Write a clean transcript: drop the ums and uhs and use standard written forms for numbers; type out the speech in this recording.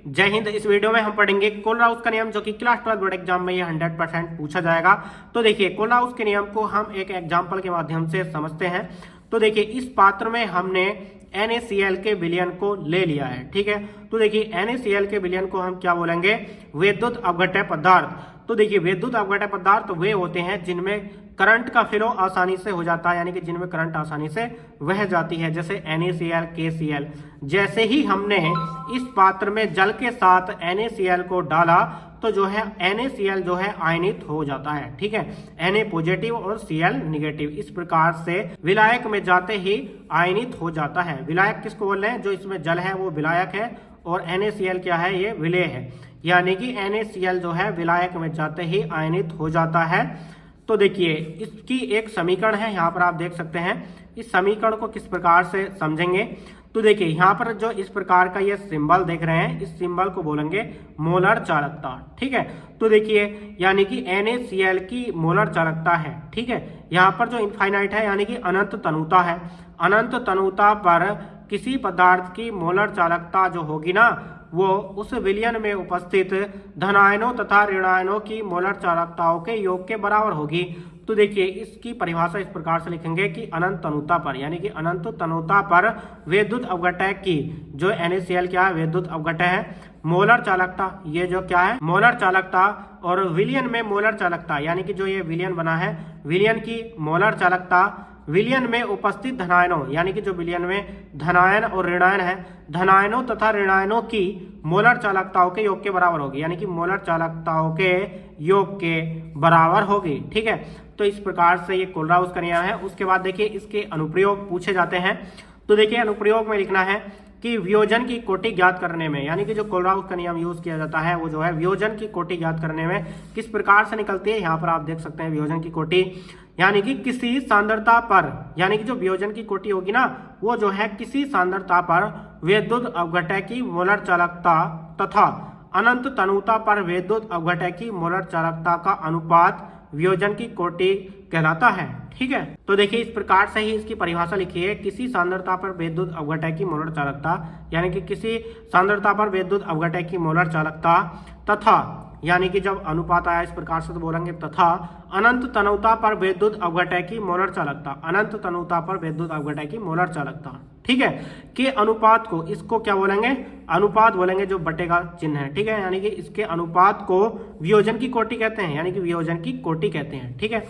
जय हिंद। इस वीडियो में हम पढ़ेंगे कोलराउस का नियम, जो कि क्लास 12 बोर्ड एग्जाम में ये 100% पूछा जाएगा। तो देखिए, कोलराउस के नियम को हम एक एग्जाम्पल के माध्यम से समझते हैं। तो देखिए, इस पात्र में हमने NaCl के विलयन को ले लिया है, ठीक है। तो देखिए, NaCl के विलयन को हम क्या बोलेंगे? विद्युत अपघट्य पदार्थ। तो देखिए, विद्युत अपघट्य पदार्थ वे होते हैं जिनमें करंट का फ्लो आसानी से हो जाता है, यानी कि जिनमें करंट आसानी से बह जाती है, जैसे NaCl, KCl। जैसे ही हमने इस पात्र में जल के साथ NaCl को डाला तो जो है NaCl जो है आयनित हो जाता है, ठीक है। Na पॉजिटिव और Cl निगेटिव, इस प्रकार से विलायक में जाते ही आयनित हो जाता है। विलायक किसको बोल रहे हैं? जो इसमें जल है वो विलायक है, और NaCl क्या है? ये विलेय है, यानी कि NaCl जो है विलायक में जाते ही आयनित हो जाता है। तो देखिए, इसकी एक समीकरण है, यहाँ पर आप देख सकते हैं। इस समीकरण को किस प्रकार से समझेंगे? तो देखिए, यहाँ पर जो इस प्रकार का ये सिंबल देख रहे हैं, इस सिंबल को बोलेंगे मोलर चालकता, ठीक है। तो देखिए, यानी कि NaCl की मोलर चालकता है, ठीक है। यहाँ पर जो इनफाइनाइट है, यानी कि अनंत तनुता है। अनंत तनुता पर किसी पदार्थ की मोलर चालकता जो होगी ना, वो उस विलयन में उपस्थित धनायनों तथा ऋणायनों की मोलर चालकताओं के योग के बराबर होगी। तो देखिए, इसकी परिभाषा इस प्रकार से लिखेंगे कि अनंत तनुता पर, यानी कि अनंत तनुता पर विद्युत अपघट्य की, जो NaCl क्या है? विद्युत अपघट्य है। मोलर चालकता, ये जो क्या है? मोलर चालकता। और विलयन में मोलर चालकता, यानी कि जो ये विलयन बना है, विलयन की मोलर चालकता, विलयन में उपस्थित धनायनों, यानी कि जो विलयन में धनायन और ऋणायन है, धनायनों तथा ऋणायनों की मोलर चालकताओं के योग के बराबर होगी, यानी कि मोलर चालकताओं के योग के बराबर होगी, ठीक है। तो इस प्रकार से ये कोलराउस का नियम है। उसके बाद देखिए, इसके अनुप्रयोग पूछे जाते हैं। तो देखिए, अनुप्रयोग में लिखना है कि वियोजन की कोटि ज्ञात करने में, यानी कि जो कोलराउस का नियम यूज किया जाता है वो जो है वियोजन की कोटि ज्ञात करने में किस प्रकार से निकलती है। यहाँ पर आप देख सकते हैं वियोजन की कोटि, यानी कि किसी सांद्रता पर, यानी कि जो वियोजन की कोटि होगी ना, वो जो है किसी सांद्रता पर विद्युत अपघट्य की मोलर चालकता तथा अनंत तनुता पर विद्युत अपघट्य की मोलर चालकता का अनुपात वियोजन की कोटि कहलाता है, ठीक है। तो देखिए, इस प्रकार से ही इसकी परिभाषा लिखी है। किसी सांद्रता पर विद्युत अपघट्य की मोलर चालकता, यानी कि किसी सांद्रता पर विद्युत अपघट्य की मोलर चालकता तथा, यानी कि जब अनुपात आया इस प्रकार से तो बोलेंगे तथा अनंत तनुता पर विद्युत अपघट्य की मोलर चालकता, अनंत तनुता पर विद्युत अपघट्य की मोलर चालकता, ठीक है, के अनुपात को, इसको क्या बोलेंगे? अनुपात बोलेंगे, जो बटे का चिन्ह है, ठीक है। यानी कि इसके अनुपात को वियोजन की कोटि कहते हैं, यानी कि वियोजन की कोटि कहते हैं, ठीक है।